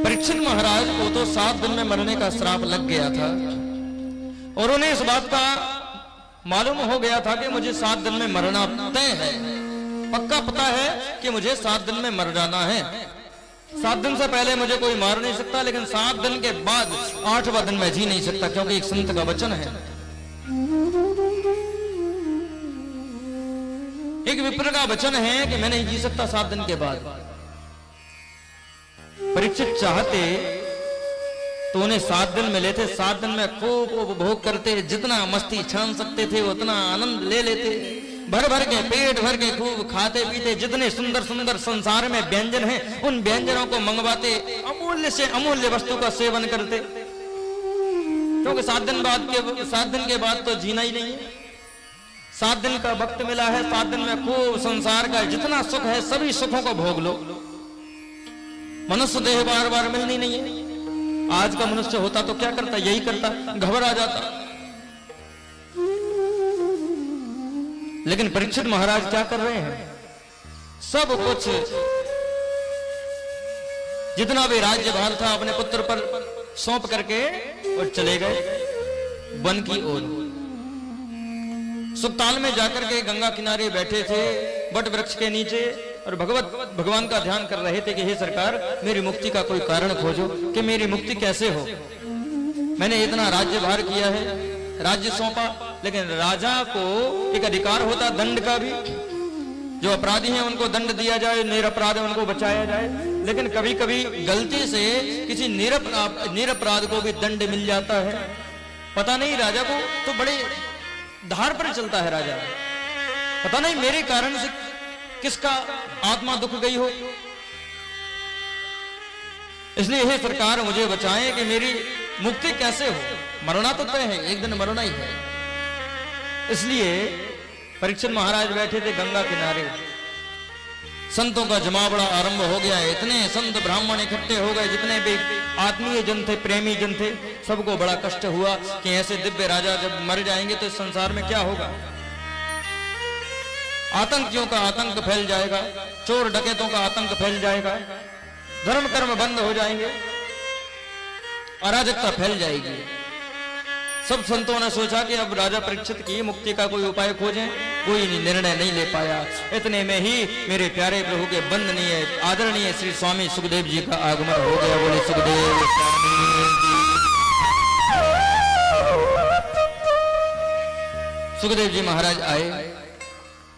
परीक्षित महाराज को तो 7 दिन में मरने का श्राप लग गया था और उन्हें इस बात का मालूम हो गया था कि मुझे 7 दिन में मरना तय है, पक्का पता है कि मुझे 7 दिन में मर जाना है। 7 दिन से पहले मुझे कोई मार नहीं सकता, लेकिन 7 दिन के बाद 8वां दिन मैं जी नहीं सकता, क्योंकि एक संत का वचन है, एक विप्र का वचन है कि मैं नहीं जी सकता 7 दिन के बाद। परीक्षित चाहते तो उन्हें 7 दिन मिले थे, 7 दिन में खूब उपभोग करते, जितना मस्ती छान सकते थे उतना आनंद ले लेते, भर भर के पेट भर के खूब खाते पीते, जितने सुंदर सुंदर संसार में व्यंजन हैं उन व्यंजनों को मंगवाते, अमूल्य से अमूल्य वस्तु का सेवन करते, क्योंकि 7 दिन के बाद तो जीना ही नहीं है। 7 दिन का वक्त मिला है, 7 दिन में खूब संसार का जितना सुख है सभी सुखों को भोग लो। मनुष्य देह बार बार मिलनी नहीं है। आज का मनुष्य होता तो क्या करता, यही करता, घबरा जाता। लेकिन परीक्षित महाराज क्या कर रहे हैं, सब कुछ जितना भी राज्य भार था अपने पुत्र पर सौंप करके और चले गए वन की ओर। सुखताल में जाकर के गंगा किनारे बैठे थे वट वृक्ष के नीचे और भगवान का ध्यान कर रहे थे कि हे सरकार, मेरी मुक्ति का कोई कारण खोजो कि मेरी मुक्ति कैसे हो। मैंने इतना राज्य भार किया है, राज्य सौंपा, लेकिन राजा को एक अधिकार होता दंड का भी, जो अपराधी हैं उनको दंड दिया जाए, निरपराध है उनको बचाया जाए। लेकिन कभी कभी गलती से किसी निरपराध को भी दंड मिल जाता है, पता नहीं राजा को तो बड़े धार पर चलता है राजा, पता नहीं मेरे कारण से किसका आत्मा दुख गई हो, इसलिए हे सरकार मुझे बचाएं कि मेरी मुक्ति कैसे हो। मरना तो तय है, एक दिन मरना ही है। इसलिए परीक्षित महाराज बैठे थे गंगा किनारे, संतों का जमावड़ा आरंभ हो गया है। इतने संत ब्राह्मण इकट्ठे हो गए, जितने भी आत्मीय जन थे, प्रेमी जन थे, सबको बड़ा कष्ट हुआ कि ऐसे दिव्य राजा जब मर जाएंगे तो इस संसार में क्या होगा। आतंकियों का आतंक फैल जाएगा, चोर डकैतों का आतंक फैल जाएगा, धर्म कर्म बंद हो जाएंगे, अराजकता फैल जाएगी। सब संतों ने सोचा कि अब राजा परीक्षित की मुक्ति का कोई उपाय खोजें, कोई निर्णय नहीं ले पाया। इतने में ही मेरे प्यारे प्रभु के वंदनीय आदरणीय श्री स्वामी सुखदेव जी का आगमन हो गया। बोले सुखदेव स्वामी जी। सुखदेव जी महाराज आए।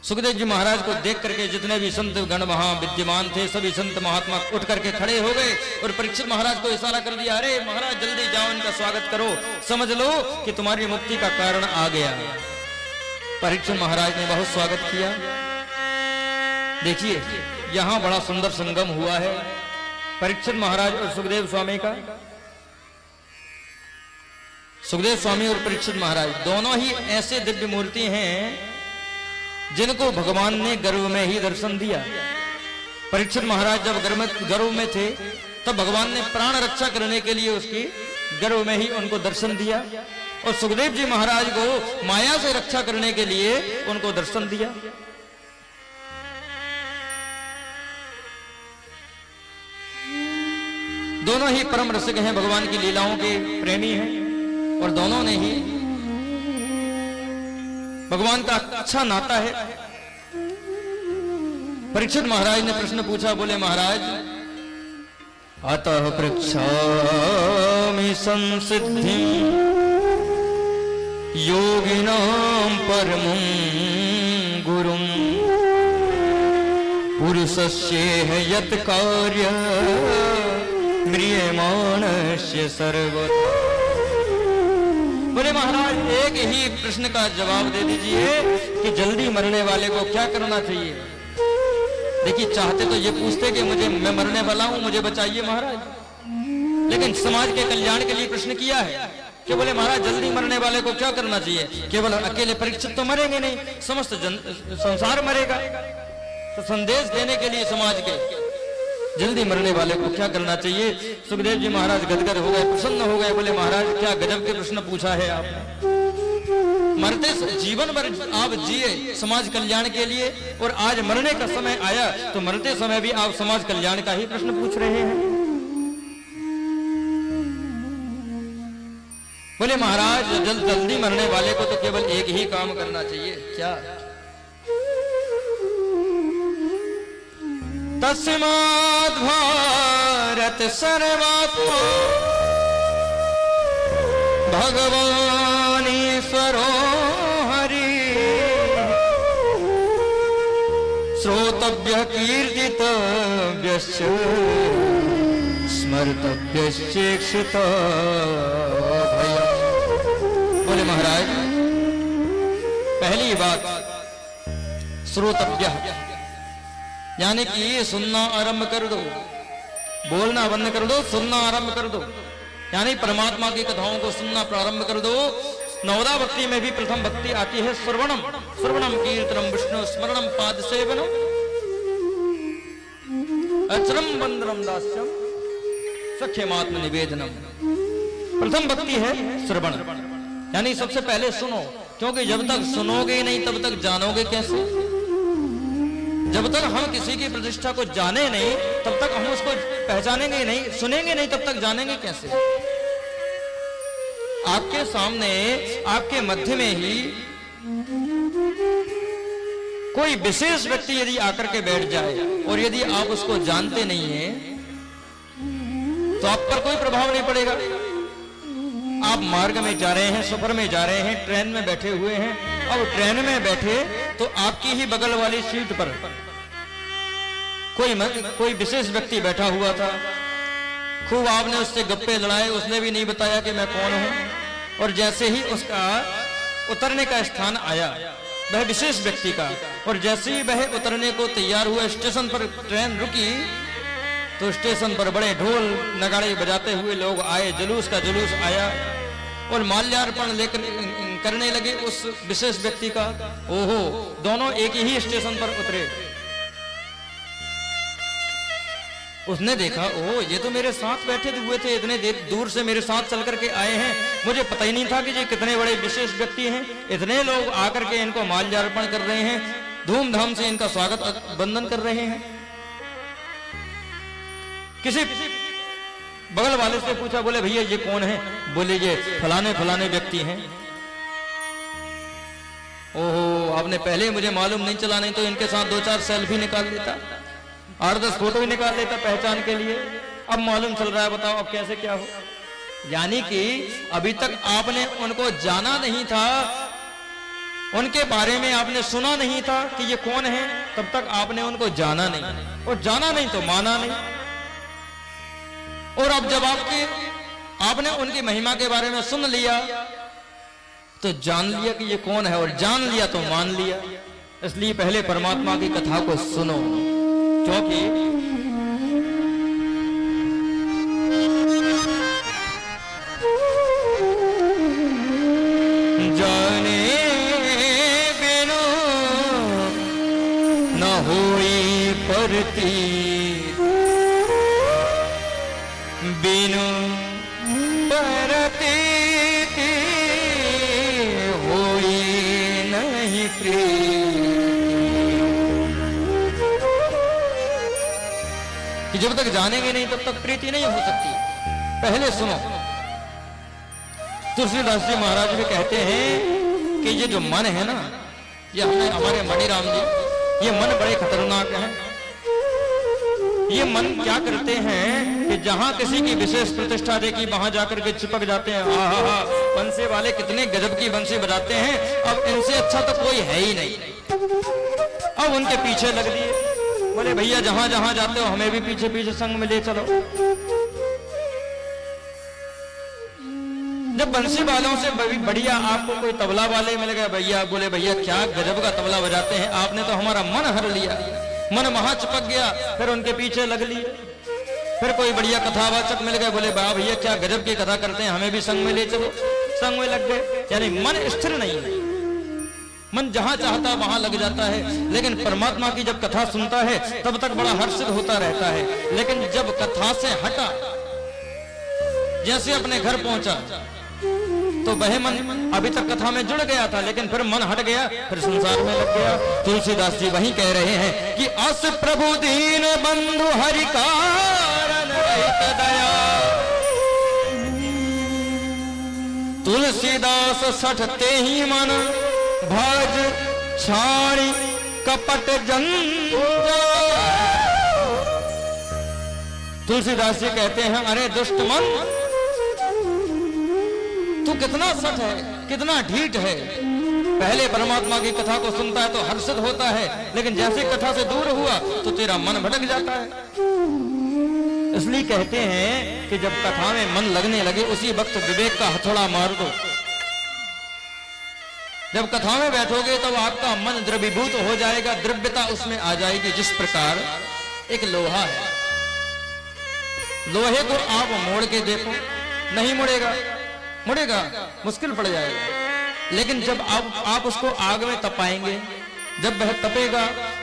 सुखदेव जी महाराज को देख करके जितने भी संत गण वहां विद्यमान थे, सभी संत महात्मा उठ करके खड़े हो गए और परीक्षित महाराज को इशारा कर दिया, अरे महाराज जल्दी जाओ, इनका स्वागत करो, समझ लो कि तुम्हारी मुक्ति का कारण आ गया। परीक्षित महाराज ने बहुत स्वागत किया। देखिए यहां बड़ा सुंदर संगम हुआ है परीक्षित महाराज और सुखदेव स्वामी का। सुखदेव स्वामी और परीक्षित महाराज दोनों ही ऐसे दिव्य मूर्ति हैं जिनको भगवान ने गर्भ में ही दर्शन दिया। परीक्षित महाराज जब गर्भ में थे तब भगवान ने प्राण रक्षा करने के लिए उसकी गर्भ में ही उनको दर्शन दिया, और सुखदेव जी महाराज को माया से रक्षा करने के लिए उनको दर्शन दिया। दोनों ही परम रसिक हैं, भगवान की लीलाओं के प्रेमी हैं, और दोनों ने ही भगवान का अच्छा नाता है। परीक्षित महाराज ने प्रश्न पूछा, बोले महाराज अतः पृच्छामि संसिद्धि योगिनां परमं गुरुं पुरुषस्येह यत् कार्य म्रियमाणस्य सर्वदा। बोले महाराज एक ही प्रश्न का जवाब दे दीजिए कि जल्दी मरने वाले को क्या करना चाहिए। देखिए चाहते तो ये पूछते कि मैं मरने वाला हूं, मुझे बचाइए महाराज, लेकिन समाज के कल्याण के लिए प्रश्न किया है कि बोले महाराज जल्दी मरने वाले को क्या करना चाहिए। केवल अकेले परीक्षित तो मरेंगे नहीं, समस्त संसार मरेगा, तो संदेश देने के लिए समाज के जल्दी मरने वाले को क्या करना चाहिए। सुखदेव जी महाराज गदगद हो गए, प्रसन्न हो गए, बोले महाराज क्या गजब के प्रश्न पूछा है आपने। मरते जीवन भर आप जिए समाज कल्याण के लिए, और आज मरने का समय आया तो मरते समय भी आप समाज कल्याण का ही प्रश्न पूछ रहे हैं। बोले महाराज जल्दी मरने वाले को तो केवल एक ही काम करना चाहिए। क्या? तस्मात् भारत सर्वात्मा भगवान ईश्वरो हरि श्रोतव्य कीर्तितव्यश्च स्मर्तव्यश्चेक्षित भयम्। बोले महाराज पहली बात श्रोतव्य, यानी कि सुनना आरंभ कर दो, बोलना बंद कर दो, सुनना आरंभ कर दो, यानी परमात्मा की कथाओं को सुनना प्रारंभ कर दो। नवदा भक्ति में भी प्रथम भक्ति आती है श्रवणम, श्रवणम कीर्तनम विष्णु स्मरणम पाद सेवनम अचरम वंदनम दास्यम सख्यमात्म निवेदनम। प्रथम भक्ति है श्रवण, यानी सबसे पहले सुनो, क्योंकि जब तक सुनोगे नहीं तब तक जानोगे कैसे? जब तक हम किसी की प्रतिष्ठा को जाने नहीं तब तक हम उसको पहचानेंगे नहीं, सुनेंगे नहीं तब तक जानेंगे कैसे? आपके सामने आपके मध्य में ही कोई विशेष व्यक्ति यदि आकर के बैठ जाए और यदि आप उसको जानते नहीं हैं तो आप पर कोई प्रभाव नहीं पड़ेगा। आप मार्ग में जा रहे हैं, सफर में जा रहे हैं, ट्रेन में बैठे हुए हैं, अब ट्रेन में बैठे तो आपकी ही बगल वाली सीट पर कोई विशेष व्यक्ति बैठा हुआ था, खूब आपने उससे गप्पे लड़ाए, उसने भी नहीं बताया कि मैं कौन हूं, और जैसे ही उसका उतरने का स्थान आया वह विशेष व्यक्ति का, और जैसे ही वह उतरने को तैयार हुआ, स्टेशन पर ट्रेन रुकी तो स्टेशन पर बड़े ढोल नगाड़े बजाते हुए लोग आए, जुलूस का जुलूस आया और माल्यार्पण लेकर करने लगे उस विशेष व्यक्ति का। ओहो, दोनों एक ही स्टेशन पर उतरे। उसने देखा, ओ ये तो मेरे साथ बैठे हुए थे, इतने देर दूर से मेरे साथ चल करके आए हैं, मुझे पता ही नहीं था कि ये कितने बड़े विशेष व्यक्ति हैं। इतने लोग आकर के इनको माल्यार्पण कर रहे हैं, धूमधाम से इनका स्वागत बंदन कर रहे हैं। किसी बगल वाले से पूछा, बोले भैया ये कौन है? बोले ये फलाने फलाने व्यक्ति हैं। ओहो, आपने पहले मुझे मालूम नहीं चला, नहीं तो इनके साथ 2-4 सेल्फी निकाल लेता, 8-10 फोटो ही निकाल लेता पहचान के लिए। अब मालूम चल रहा है, बताओ अब कैसे क्या हो? यानी कि अभी तक आपने उनको जाना नहीं था, उनके बारे में आपने सुना नहीं था कि ये कौन है, तब तक आपने उनको जाना नहीं, और जाना नहीं तो माना नहीं। और अब जब आपने उनकी महिमा के बारे में सुन लिया तो जान लिया कि ये कौन है, और जान लिया तो मान लिया। इसलिए पहले परमात्मा की कथा को सुनो, क्योंकि जाने बिनु न होई परती, बिनु परती होई नहीं प्रीति। कि जब तक जानेंगे नहीं तब तक प्रीति नहीं हो सकती। पहले सुनो, तुलसीदास जी महाराज भी कहते हैं कि ये जो मन है ना, ये हमारे मणिराम जी, ये मन बड़े खतरनाक है। ये मन क्या करते हैं कि जहां किसी की विशेष प्रतिष्ठा देखी वहां जाकर के चिपक जाते हैं। आहा, बंसी वाले कितने गजब की बंसी बजाते हैं, अब इनसे अच्छा तो कोई है ही नहीं। अब उनके पीछे लग दिए, बोले भैया जहां जहां जाते हो हमें भी पीछे पीछे संग में ले चलो। जब बंसी वालों से बढ़िया आपको कोई तबला वाले मिल गए, भैया बोले भैया क्या गजब का तबला बजाते हैं, आपने तो हमारा मन हर लिया, मन वहां चिपक गया, फिर उनके पीछे लग लिए। फिर कोई बढ़िया कथावाचक मिल गए, बोले बा भैया क्या गजब की कथा करते हैं, हमें भी संग में ले चलो, संग में लग गए। यानी मन स्थिर नहीं है, मन जहां चाहता वहां लग जाता है। लेकिन परमात्मा की जब कथा सुनता है तब तक बड़ा हर्षित होता रहता है, लेकिन जब कथा से हटा, जैसे अपने घर पहुंचा तो वह मन अभी तक कथा में जुड़ गया था, लेकिन फिर मन हट गया, फिर संसार में लग गया। तुलसीदास जी वही कह रहे हैं कि अस प्रभु दीन बंधु हरि कारण रहित दया, तुलसीदास सठते ही मन भज छाणी कपट जंजाल। तुलसीदास जी कहते हैं, अरे दुष्ट मन, तू कितना सठ है, कितना ढीठ है। पहले परमात्मा की कथा को सुनता है तो हर्षित होता है, लेकिन जैसे कथा से दूर हुआ तो तेरा मन भटक जाता है। इसलिए कहते हैं कि जब कथा में मन लगने लगे उसी वक्त विवेक का हथौड़ा मार दो। जब कथा में बैठोगे तो आपका मन द्रवीभूत हो जाएगा, द्रव्यता उसमें आ जाएगी। जिस प्रकार एक लोहा है, लोहे को आप मोड़ के देखो, नहीं मुड़ेगा, मुड़ेगा, मुश्किल पड़ जाएगा। लेकिन जब आप उसको आग में तपाएंगे, जब वह तपेगा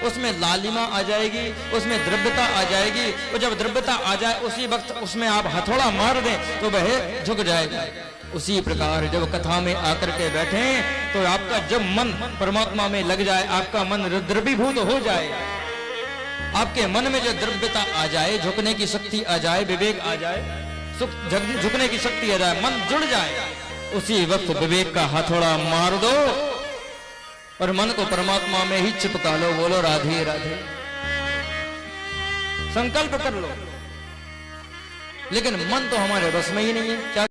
उसमें लालिमा आ जाएगी, उसमें द्रव्यता आ जाएगी। और जब द्रव्यता आ जाए उसी वक्त उसमें आप हथौड़ा मार दें तो वह झुक जाएगा। उसी प्रकार जब कथा में आकर के बैठे तो आपका जब मन परमात्मा में लग जाए, आपका मन द्रवीभूत हो जाए, आपके मन में जो द्रव्यता आ जाए, झुकने की शक्ति आ जाए, विवेक आ जाए, झुकने की शक्ति आ जाए, मन जुड़ जाए, उसी वक्त विवेक का हथौड़ा मार दो और मन को परमात्मा में ही चिपका लो। बोलो राधे राधे। संकल्प कर लो, लेकिन मन तो हमारे बस में ही नहीं है। क्या